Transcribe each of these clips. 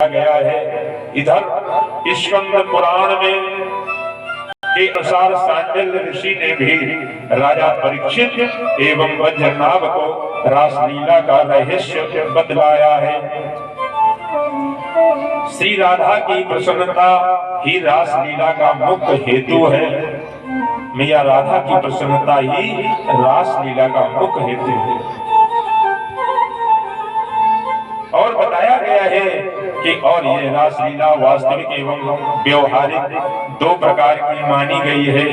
गया है। इधर स्कंद पुराण में के अनुसार सांडल्य ऋषि ने भी राजा परीक्षित एवं वज्रनाभ को रासलीला का रहस्य बतलाया है। श्री राधा की प्रसन्नता ही रासलीला का मुख्य हेतु है। मैया राधा की प्रसन्नता ही रासलीला का मुख्य हेतु है। और बताया गया है कि और ये रासलीला वास्तविक एवं व्यवहारिक दो प्रकार की मानी गई है।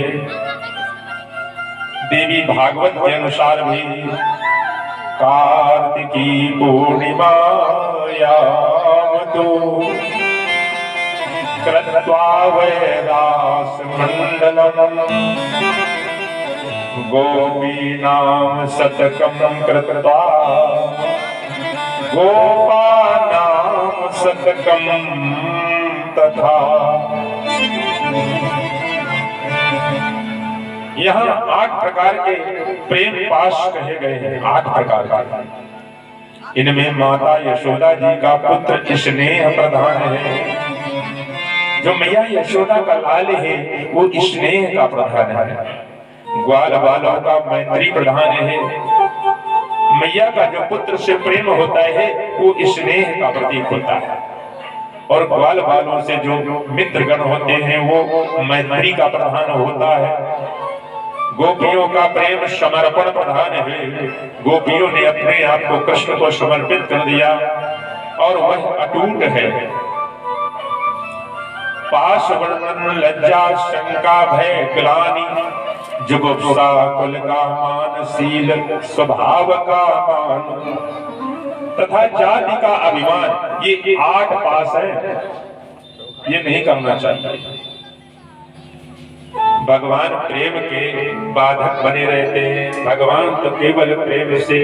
देवी भागवत के अनुसार भी कार्तिकी पूर्णिमायाम तो कृत्वा वै रास मंडलम गोपीनाम शतकम कृत्वा गोपानाम शतकम तथा। यहाँ 8 प्रकार के प्रेम पाश कहे गए हैं। 8 प्रकार का। इनमें माता यशोदा जी का पुत्र स्नेह प्रधान है। जो मैया यशोदा का लाल है वो स्नेह का प्रधान है। ग्वाल बालों का मैत्री प्रधान है। मैया का जो पुत्र से प्रेम होता है वो स्नेह का प्रतीक होता है। और ग्वाल बालों से जो मित्रगण होते हैं वो मैत्री का प्रधान होता है। गोपियों का प्रेम समर्पण प्रधान है। गोपियों ने अपने आप को कृष्ण को समर्पित कर दिया और वह अटूट है। पाश वर्णन लज्जा शंका भय ग्लानि जुगुप्सा कुल का मान शील स्वभाव का मान तथा जाति का अभिमान, ये 8 पास है। ये नहीं करना चाहिए। भगवान प्रेम के बाधक बने रहते हैं। भगवान तो केवल प्रेम से,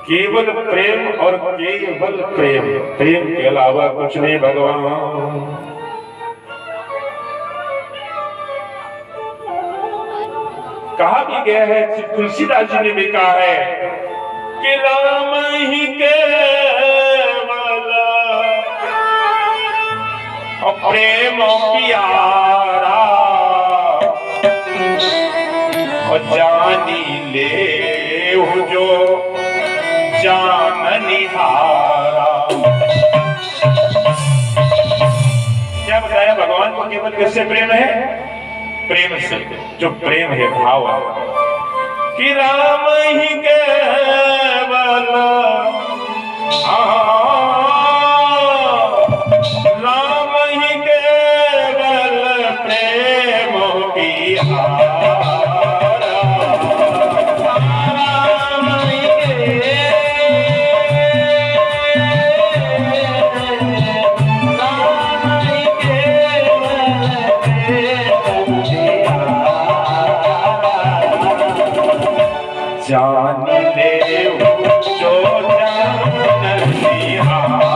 केवल प्रेम और केवल प्रेम, प्रेम के अलावा कुछ नहीं। भगवान कहा भी गया है, तुलसीदास जी ने भी कहा है कि राम ही केवल प्रेम प्यारा और जानी ले जो जाननी हारा। क्या बताया भगवान को केवल किससे प्रेम है? प्रेम से। जो प्रेम है भाव है कि राम ही केवल राम ही केवल प्रेम की हारा। जान ले जो जाननी हारा।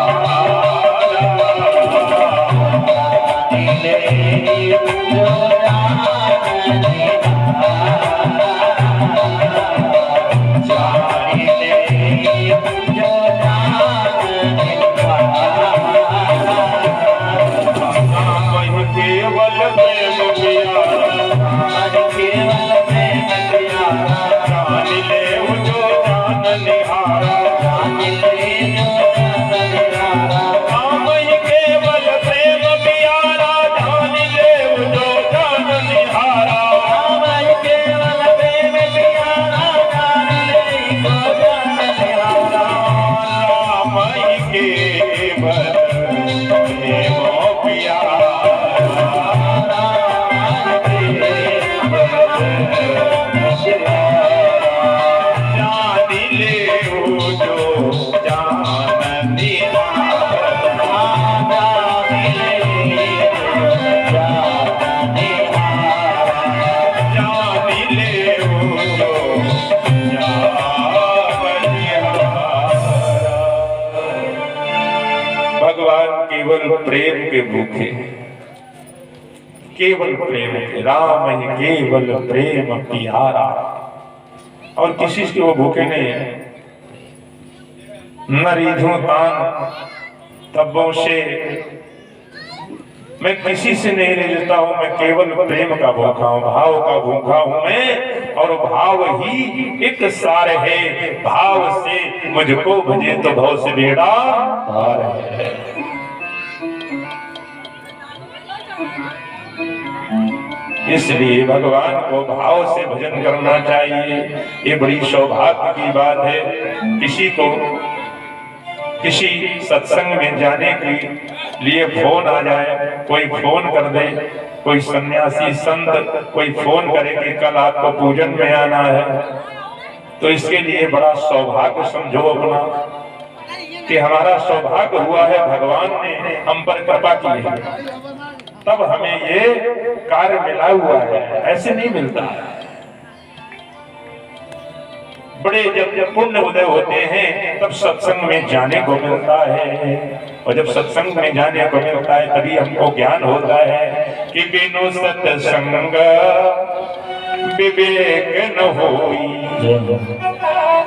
केवल प्रेम प्रेम के भूखे, केवल प्रेम के। राम ही केवल प्रेम प्यारा। और किसी के वो भूखे नहीं है। न रीझूं तान तब्बों से, मैं किसी से नहीं रिझता हूं, मैं केवल प्रेम का भूखा हूं, भाव का भूखा हूं मैं, और भाव ही एक सार है, भाव से मुझको भजे तो भव से बेड़ा पार है। इसलिए भगवान को भाव से भजन करना चाहिए। ये बड़ी सौभाग्य की बात है। किसी को किसी सत्संग में जाने के लिए फोन आ जाए, कोई फोन कर दे, कोई सन्यासी संत कोई फोन करे कि कल आपको पूजन में आना है, तो इसके लिए बड़ा सौभाग्य समझो अपना कि हमारा सौभाग्य हुआ है, भगवान ने हम पर कृपा की है, तब हमें ये कार्य मिला हुआ है, ऐसे नहीं मिलता है। बड़े जब पुण्य उदय होते हैं तब सत्संग में जाने को मिलता है, और जब सत्संग में जाने को मिलता है तभी हमको ज्ञान होता है कि बिनु सत्संग विवेक न होई।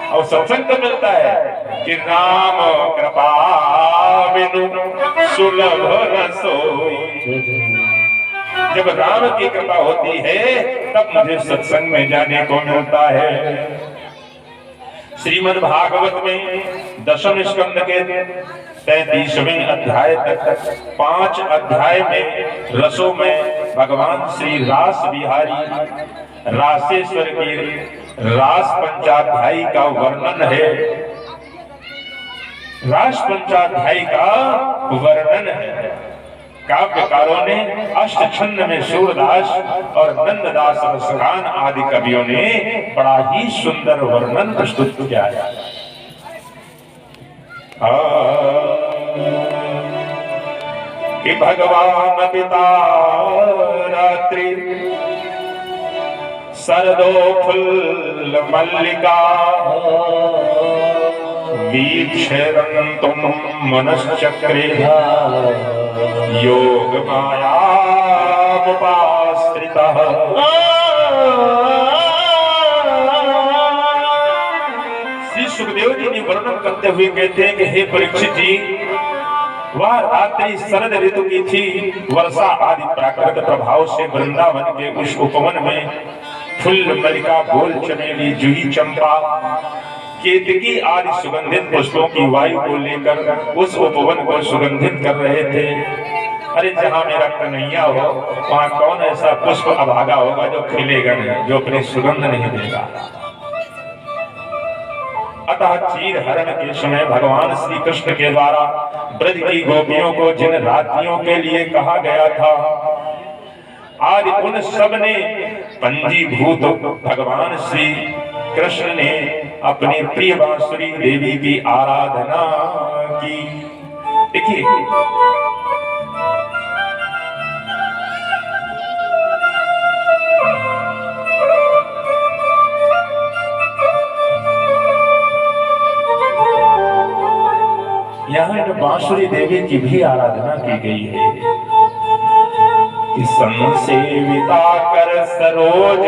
और सत्संग तो मिलता है कि राम कृपा बिनु सुलभ न सोई। जब राम की कृपा होती है तब मुझे सत्संग में जाने को मिलता है। श्रीमद् भागवत में 10वें स्कंद के 33वें अध्याय तक 5 अध्याय में रसों में भगवान श्री रास बिहारी रासेश्वर की रास पंचाध्यायी का वर्णन है। रास पंचाध्यायी का वर्णन है। काव्यकारों ने अष्टछंद में सूरदास और नंददास रसगान आदि कवियों ने बड़ा ही सुंदर वर्णन प्रस्तुत किया है। कि भगवान पिता रात्रि सरदो फुल्ल मल्लिका वीक्षरन्तुम मनश्चक्रे योग माया उपाश्रितः। श्री सुखदेव जी ने वर्णन करते हुए कहते हैं कि हे परीक्षित जी, वह रात्रि शरद ऋतु की थी। वर्षा आदि प्राकृतिक प्रभाव से वृंदावन के उस उपवन में फूल मल्लिका, बोल चमेली, जूही, चंपा, केतकी आदि सुगंधित पुष्पों की वायु को लेकर उस उपवन को सुगंधित कर रहे थे। अरे जहाँ मेरा कन्हैया हो वहाँ कौन ऐसा पुष्प अभागा होगा जो खिलेगा नहीं, जो अपनी सुगंध नहीं देगा। अतः चीर हरण के समय भगवान श्री कृष्ण के द्वारा ब्रज की गोपियों को जिन रात्रियों के लिए कहा गया था, आज उन सब ने पंजीभूत भगवान श्री कृष्ण ने अपनी प्रिय बांसुरी देवी की आराधना की। देखिए यहाँ बांसुरी देवी की भी आराधना की गई है कि संसेविता कर सरोज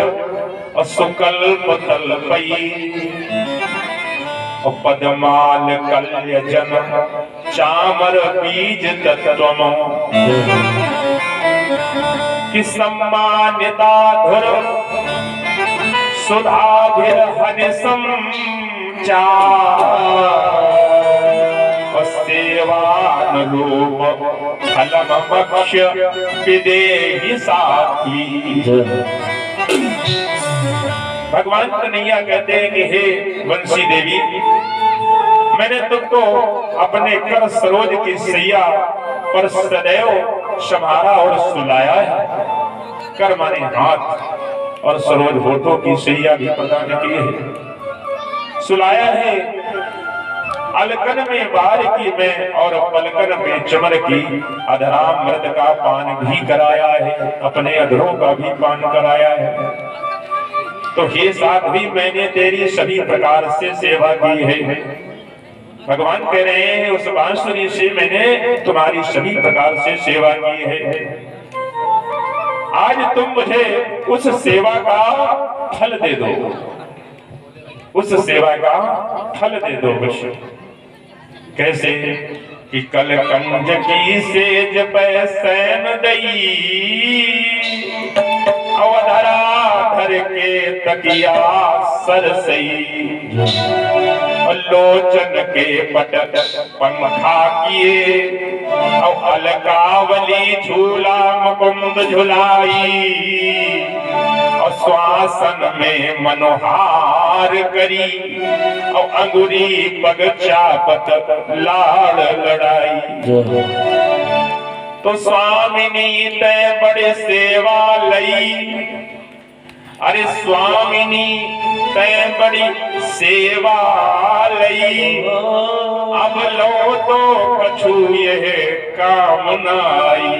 और सुकल्प तलपई और पद्माल कल्य जन चामर बीज तत्वम कि सम्मानिता धुर सुधाभिर हनिसम सेवानुरूप फलम भक्ष्य विदेहि साथी। भगवान कन्हैया कहते हैं कि हे बंसी देवी, मैंने तुमको अपने कर सरोज की सैया पर सदैव संभाला और सुलाया है। कर माने हाथ और सरोज होठों की सैया भी प्रदान की है, सुलाया है। अलकन में बार की में और पलकन में चमर की अधरामृत का पान भी कराया है, अपने अधरों का भी पान कराया है। तो हे साध्वी, मैंने तेरी सभी प्रकार से सेवा की है। भगवान कह रहे हैं उस बांसुरी से मैंने तुम्हारी सभी प्रकार से सेवा की है। आज तुम मुझे उस सेवा का फल दे दो, उस सेवा का फल दे दो। बस कैसे कि कल कंज की सेज पे सैन दई, अवधरा धर के तकिया सरसई, लोचन के पटक पंखा किए, और अलकावली झूला मुकुंद झुलाई, और श्वासन में मनोहार करी, और अंगुरी पग चापत लाड़ लड़ाई। तो स्वामिनी तय बड़े सेवा लई, अरे स्वामिनी तय बड़ी सेवा लई, अब लो तो कछु यह काम नाई,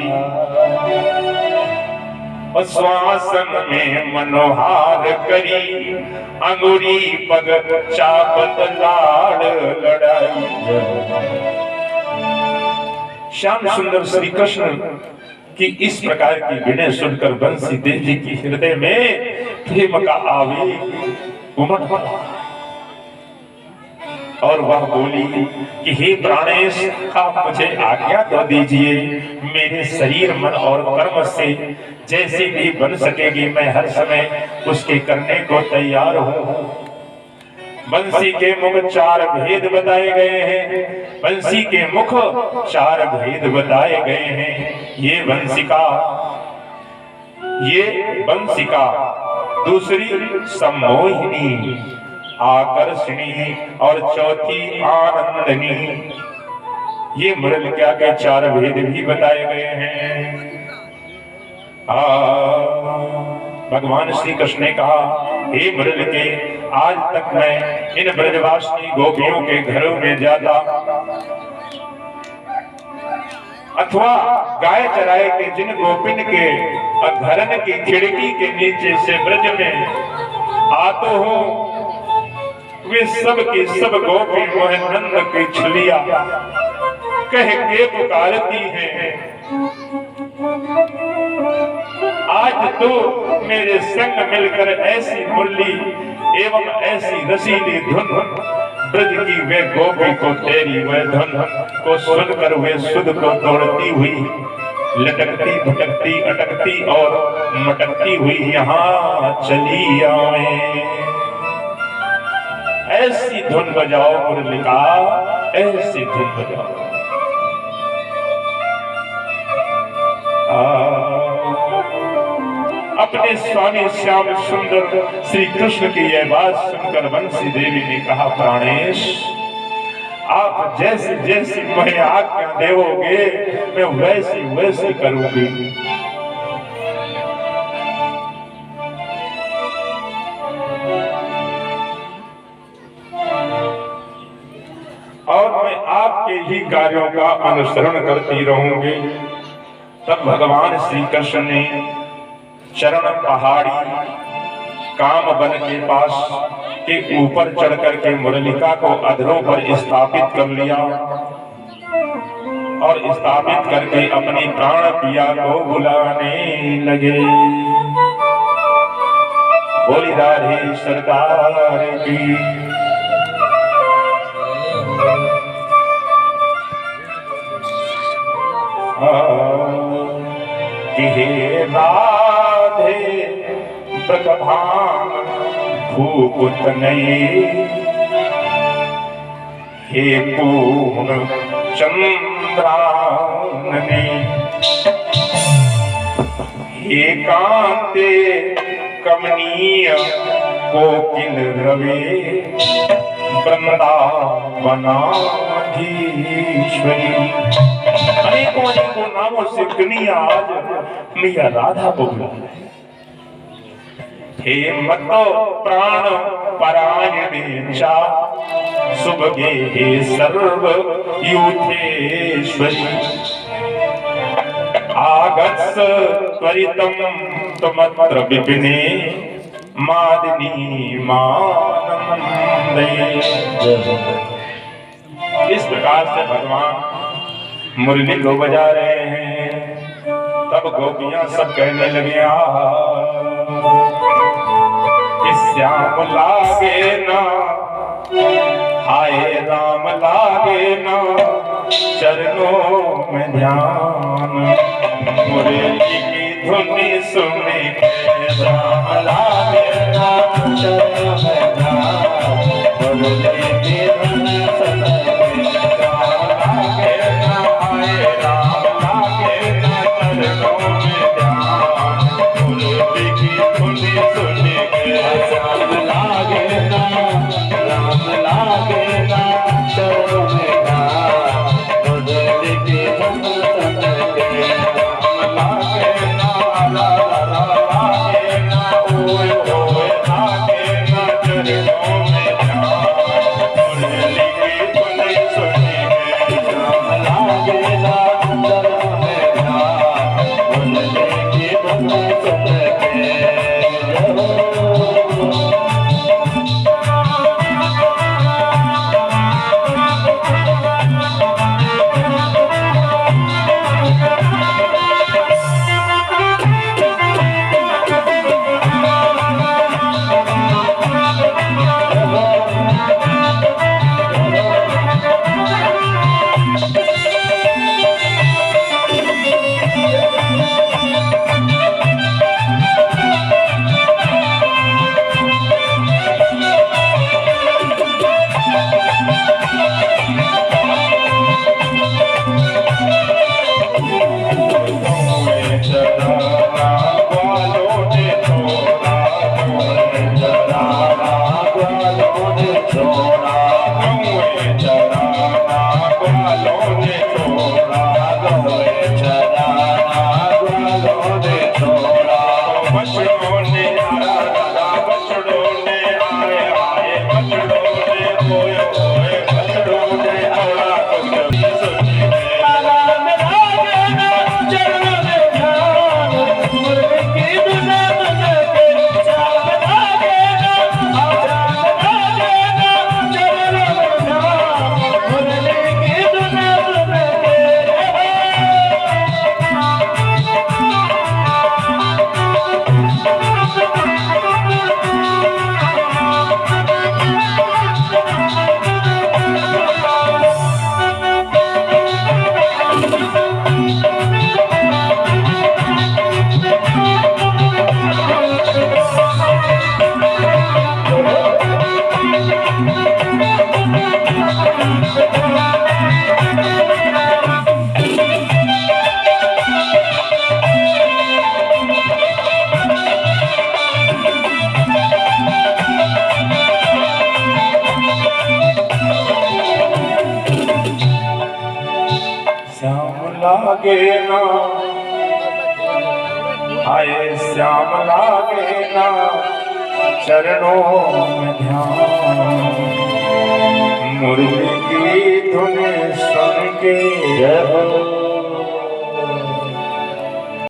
श्वासन में मनोहार करी, अंगुरी पग चापत लाड़ लड़ाई। श्याम सुंदर श्री कृष्ण की इस प्रकार की विनय सुनकर बंसी देव जी की हृदय में प्रेम का आवेग उमड़ पड़ा, और वह बोली कि हे प्राणेश, आप मुझे आज्ञा तो दीजिए, मेरे शरीर मन और कर्म से जैसे भी बन सकेगी मैं हर समय उसके करने को तैयार हूँ। बंसी के मुख चार भेद बताए गए हैं, बंसी के मुख चार भेद बताए गए हैं। ये बंसिका, दूसरी सम्मोहिनी आकर्षणी, और चौथी आनंदनी। ये मुरलिका के चार भेद भी बताए गए हैं। भगवान श्री कृष्ण ने कहा, हे मुरलिके, आज तक मैं इन ब्रजवासिनी गोपियों के घरों में जाता, अथवा गाय चराए के जिन गोपिन के घरन की खिड़की के नीचे से ब्रज में आतो हो, वे सब की सब गोपी मोह नंद की छलिया कह के पुकारती हैं, आज तो मेरे संग मिलकर ऐसी मुरली एवं ऐसी रसीली धुन ब्रज की वे गोपी को तेरी वह धुन को सुनकर वे सुध को दौड़ती हुई, लटकती भटकती अटकती और मटकती हुई यहाँ चली आए। ऐसी धुन बजाओ मुरलिका, ऐसी धुन बजाओ। अपने स्वामी श्याम सुंदर श्री कृष्ण की यह बात सुनकर बंसी देवी ने कहा, प्राणेश, आप जैसी जैसी मुझे आज्ञा देवोगे मैं वैसी वैसी करूंगी। और मैं आपके ही कार्यों का अनुसरण करती रहूंगी। तब भगवान श्री कृष्ण ने चरण पहाड़ी काम बन के पास के ऊपर चढ़ करके मुरलिका को अधरों पर स्थापित कर लिया, और स्थापित करके अपनी प्राण पिया को बुलाने लगे। बोली राधे सरकार की। हे राधे प्रभान भूपुत नहीं, हे पूर्ण चंद्राननी, हे कांते कमनीय कोकिल रवे, वृंदावनाधीश्वरी। अनेकों अनेकों नामों से दुनिया आज मैया राधा को बुलाती है। हे मतो प्राण परायणे चा सुभगे हे सर्व यूथेश्वरी, आगत्स त्वरितम तुमत्र विपिने मादिनी मानंदे। इस प्रकार से भगवान मुरली को बजा रहे हैं। तब गोपियां सब कहने लगे, श्याम लागे ना, हाय राम लागे लागे ना चरणों में ध्यान, मुरली की धुनी सुनी के श्याम लागे ना चरणों में ध्यान, मुरली की धुनी सुनी के श्याम लागे ना, आए राम लागे ना चरणों में ध्यान, मुरली की धुनी सुनी के श्याम लागे ना, राम लागे ना चरणों में ध्यान, मुरली की धुनी सुनी के श्याम लागे ना, ला ला लागे ना, ओए ओए लागे ना चरणों में ध्यान, मुरली की धुनी सुनी के श्याम लागे ना चरणों में ध्यान, मुरली की धुनी सुनी के लागे ना, आए श्याम लागे ना चरणों में ध्यान, मुरली की धुन सुन के